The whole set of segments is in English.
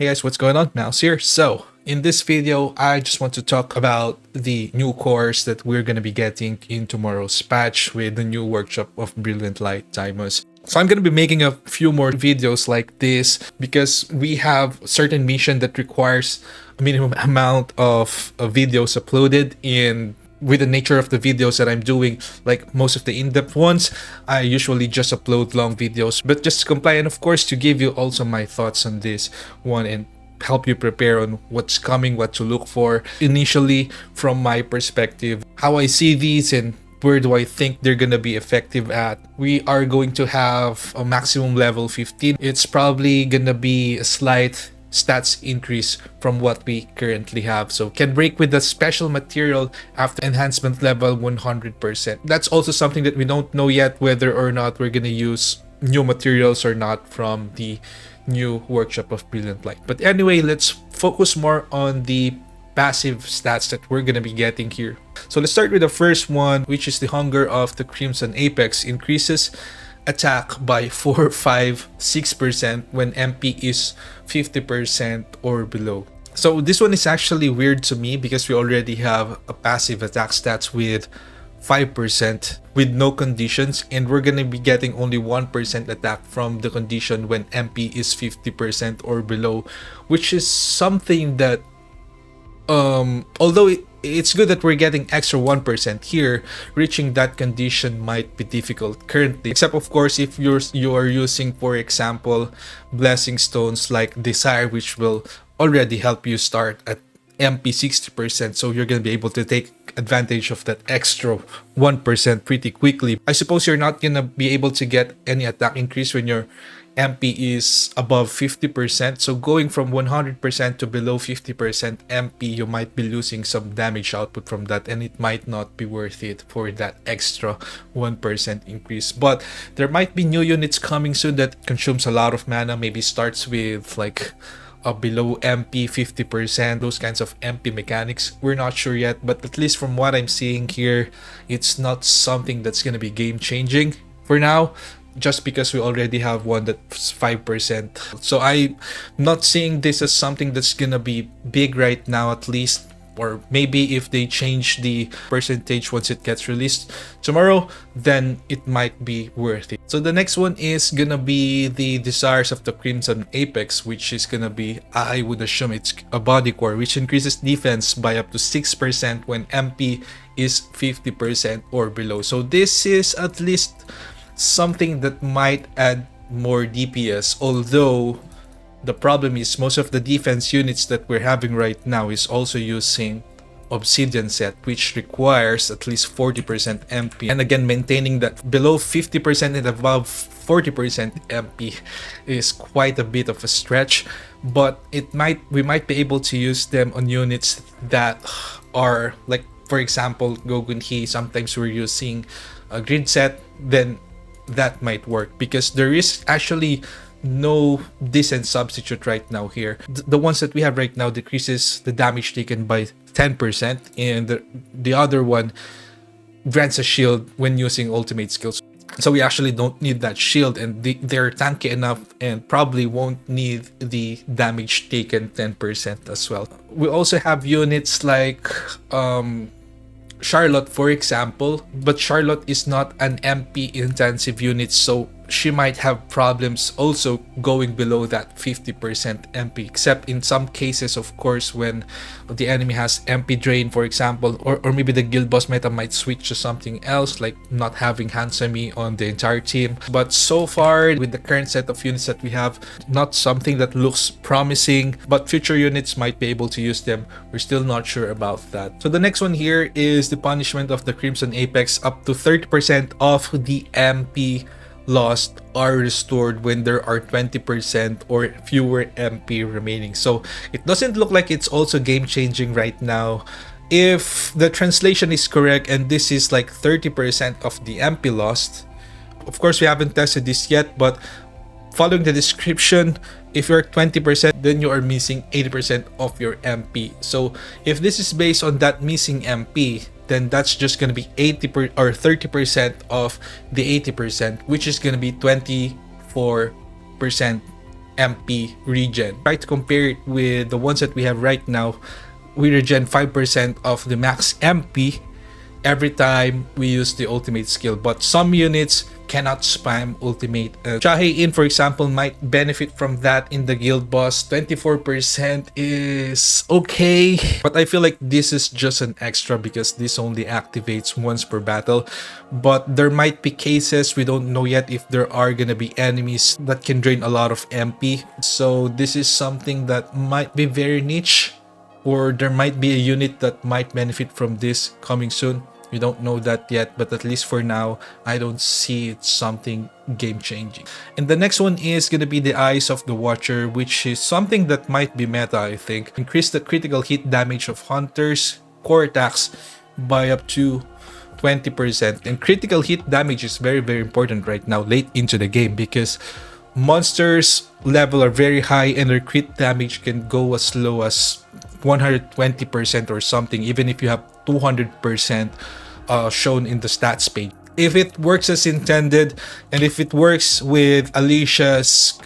Hey guys, what's going on? Mouse here. So, in this video, I just want to talk about the new course that we're going to be getting in tomorrow's patch with the new workshop of Brilliant Light Deimos. So I'm going to be making a few more videos like this because we have a certain mission that requires a minimum amount of videos uploaded. In with the nature of the videos that I'm doing, like most of the in-depth ones, I usually just upload long videos, but just to comply, and of course to give you also my thoughts on this one and help you prepare on what's coming, what to look for initially from my perspective, how I see these and where do I think they're gonna be effective at. We are going to have a maximum level 15. It's probably gonna be a slight stats increase from what we currently have, so can break with the special material after enhancement level 100%. That's also something that we don't know yet, whether or not we're gonna use new materials or not from the new workshop of Brilliant Light. But anyway, let's focus more on the passive stats that we're gonna be getting here. So let's start with the first one, which is the Hunger of the Crimson Apex. Increases attack by 4, 5, 6% when MP is 50% or below. So this one is actually weird to me because we already have a passive attack stats with 5% with no conditions, and we're gonna be getting only 1% attack from the condition when MP is 50% or below, which is something that although it's good that we're getting extra 1% here, reaching that condition might be difficult currently, except of course if you are using, for example, blessing stones like Desire, which will already help you start at MP 60%, so you're gonna be able to take advantage of that extra 1% pretty quickly. I suppose you're not gonna be able to get any attack increase when your MP is above 50%, so going from 100% to below 50% MP, you might be losing some damage output from that, and it might not be worth it for that extra 1% increase. But there might be new units coming soon that consumes a lot of mana, maybe starts with like a below MP 50%, those kinds of MP mechanics. We're not sure yet, but at least from what I'm seeing here, it's not something that's gonna be game changing for now, just because we already have one that's 5%. So I'm not seeing this as something that's gonna be big right now, at least. Or maybe if they change the percentage once it gets released tomorrow, then it might be worth it. So the next one is gonna be the Desires of the Crimson Apex, which is gonna be, I would assume it's a body core, which increases defense by up to 6% when MP is 50% or below. So this is at least something that might add more DPS, although the problem is most of the defense units that we're having right now is also using Obsidian set, which requires at least 40% MP, and again maintaining that below 50% and above 40% MP is quite a bit of a stretch. But we might be able to use them on units that are like, for example, Gogunhi. Sometimes we're using a grid set, then that might work because there is actually no decent substitute right now here. The ones that we have right now decreases the damage taken by 10%, and the other one grants a shield when using ultimate skills. So we actually don't need that shield, and they're tanky enough and probably won't need the damage taken 10% as well. We also have units like Charlotte, for example, but Charlotte is not an MP intensive unit, so she might have problems also going below that 50% MP, except in some cases, of course, when the enemy has MP drain, for example, or maybe the guild boss meta might switch to something else, like not having Hansami on the entire team. But so far, with the current set of units that we have, not something that looks promising, but future units might be able to use them. We're still not sure about that. So the next one here is the Punishment of the Crimson Apex. Up to 30% of the MP lost are restored when there are 20% or fewer MP remaining. So it doesn't look like it's also game changing right now. If the translation is correct and this is like 30% of the MP lost, of course we haven't tested this yet, but following the description, if you're 20%, then you are missing 80% of your MP. So if this is based on that missing MP, then that's just going to be 30% of the 80%, which is going to be 24% MP regen. Try to compare it with the ones that we have right now. We regen 5% of the max MP every time we use the ultimate skill, but some units cannot spam ultimate. Shahe-in, for example, might benefit from that in the guild boss. 24% is okay, but I feel like this is just an extra because this only activates once per battle. But there might be cases, we don't know yet if there are gonna be enemies that can drain a lot of MP, so this is something that might be very niche, or there might be a unit that might benefit from this coming soon. We don't know that yet, but at least for now, I don't see it something game-changing. And the next one is gonna be the Eyes of the Watcher, which is something that might be meta, I think. Increase the critical hit damage of hunters' core attacks by up to 20%. And critical hit damage is very, very important right now, late into the game, because monsters level are very high and their crit damage can go as low as 120% or something, even if you have 200% shown in the stats page. If it works as intended, and if it works with Alicia's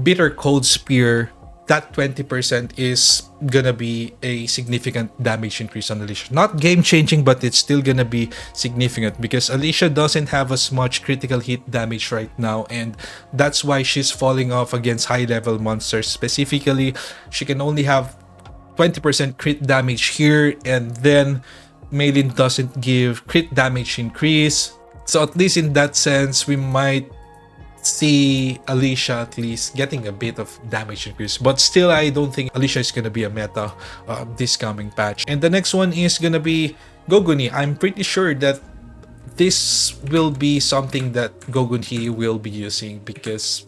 Bitter Cold Spear, that 20% is gonna be a significant damage increase on Alicia. Not game-changing, but it's still gonna be significant because Alicia doesn't have as much critical hit damage right now, and that's why she's falling off against high-level monsters. Specifically, she can only have 20% crit damage here, and then Maylin doesn't give crit damage increase. So at least in that sense, we might see Alicia at least getting a bit of damage increase, but still I don't think Alicia is gonna be a meta this coming patch. And the next one is gonna be Goguni. I'm pretty sure that this will be something that Gogunhi will be using because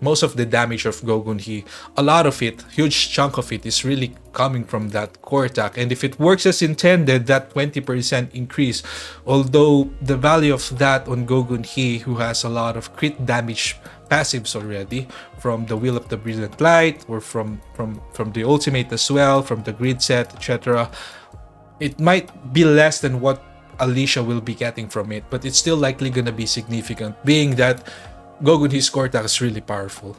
most of the damage of Gogunhi, a lot of it, huge chunk of it, is really coming from that core attack. And if it works as intended, that 20% increase, although the value of that on Gogunhi, who has a lot of crit damage passives already from the Will of the Brilliant Light, or from the ultimate as well, from the grid set, etc., it might be less than what Alicia will be getting from it, but it's still likely gonna be significant, being that Gogunhi's core attack is really powerful.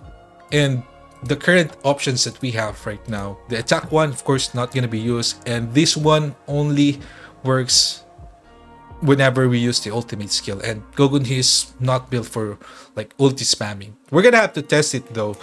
And the current options that we have right now, the attack one, of course, not going to be used, and this one only works whenever we use the ultimate skill, and Gogunhi is not built for like ulti spamming. We're going to have to test it though,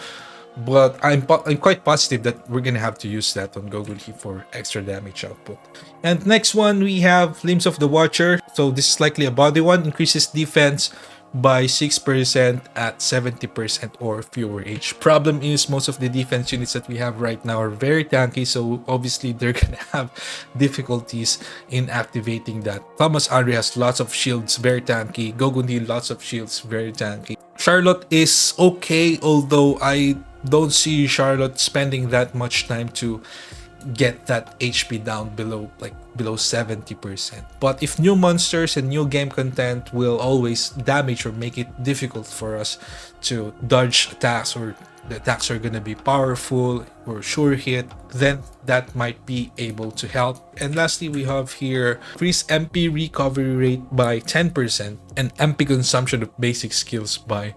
but I'm quite positive that we're going to have to use that on Gogunhi for extra damage output. And next one, we have Limbs of the Watcher. So this is likely a body one, increases defense by 6% at 70% or fewer HP. Problem is, most of the defense units that we have right now are very tanky, so obviously they're gonna have difficulties in activating that. Thomas Ari has lots of shields, very tanky. Gogunhi, lots of shields, very tanky. Charlotte is okay, although I don't see Charlotte spending that much time to get that HP down below 70%. But if new monsters and new game content will always damage or make it difficult for us to dodge attacks, or the attacks are gonna be powerful or sure hit, then that might be able to help. And lastly, we have here increase MP recovery rate by 10% and MP consumption of basic skills by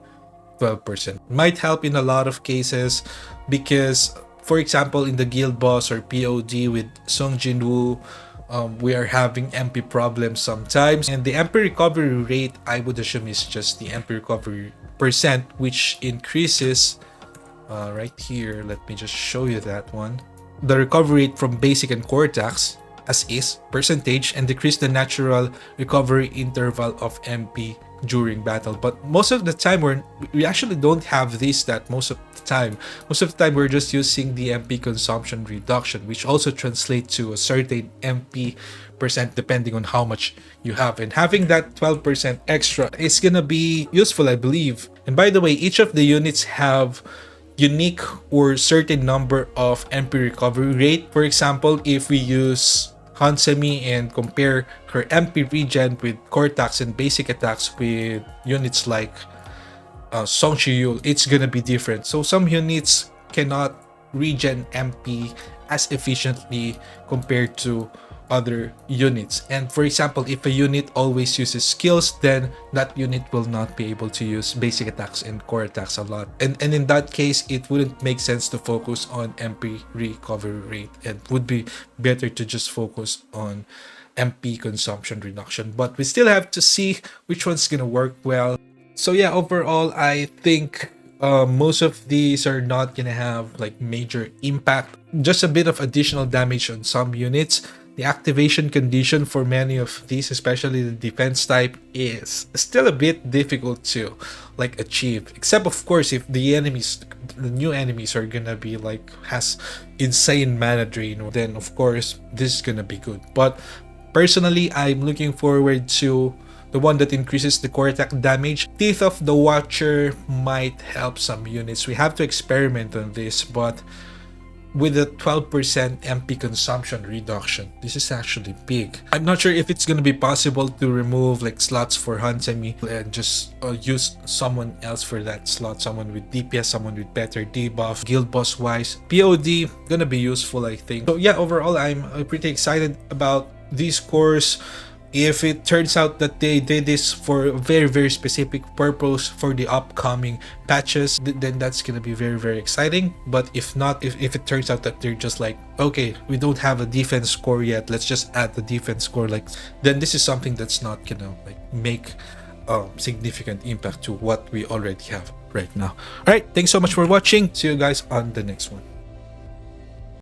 12%. Might help in a lot of cases because, for example, in the guild boss or POD with Sung Jinwoo, we are having MP problems sometimes, and the MP recovery rate, I would assume, is just the MP recovery percent, which increases right here. Let me just show you that one. The recovery rate from basic and core attacks as is percentage, and decrease the natural recovery interval of MP during battle. But most of the time we actually don't have this stat. Most of the time we're just using the MP consumption reduction, which also translates to a certain MP percent depending on how much you have, and having that 12% extra is gonna be useful, I believe. And by the way, each of the units have unique or certain number of MP recovery rate. For example, if we use Hansemi and compare her MP regen with core attacks and basic attacks with units like Song Shiyul, it's gonna be different. So some units cannot regen MP as efficiently compared to other units. And for example, if a unit always uses skills, then that unit will not be able to use basic attacks and core attacks a lot. And in that case, it wouldn't make sense to focus on MP recovery rate, and would be better to just focus on MP consumption reduction. But we still have to see which one's gonna work well. So yeah, overall, I think most of these are not gonna have like major impact, just a bit of additional damage on some units. The activation condition for many of these, especially the defense type, is still a bit difficult to like achieve, except of course if the new enemies are gonna be like has insane mana drain, then of course this is gonna be good. But personally, I'm looking forward to the one that increases the core attack damage. Teeth of the Watcher might help some units. We have to experiment on this, but with a 12% MP consumption reduction, this is actually big. I'm not sure if it's gonna be possible to remove like slots for Hansemi and just use someone else for that slot, someone with DPS, someone with better debuff. Guild boss wise, POD gonna be useful, I think. So yeah, overall I'm pretty excited about these cores. If it turns out that they did this for a very specific purpose for the upcoming patches, then that's gonna be very exciting. But if not, if it turns out that they're just like, okay, we don't have a defense score yet, let's just add the defense score, like, then this is something that's not gonna like make significant impact to what we already have right now. All right, thanks so much for watching. See you guys on the next one.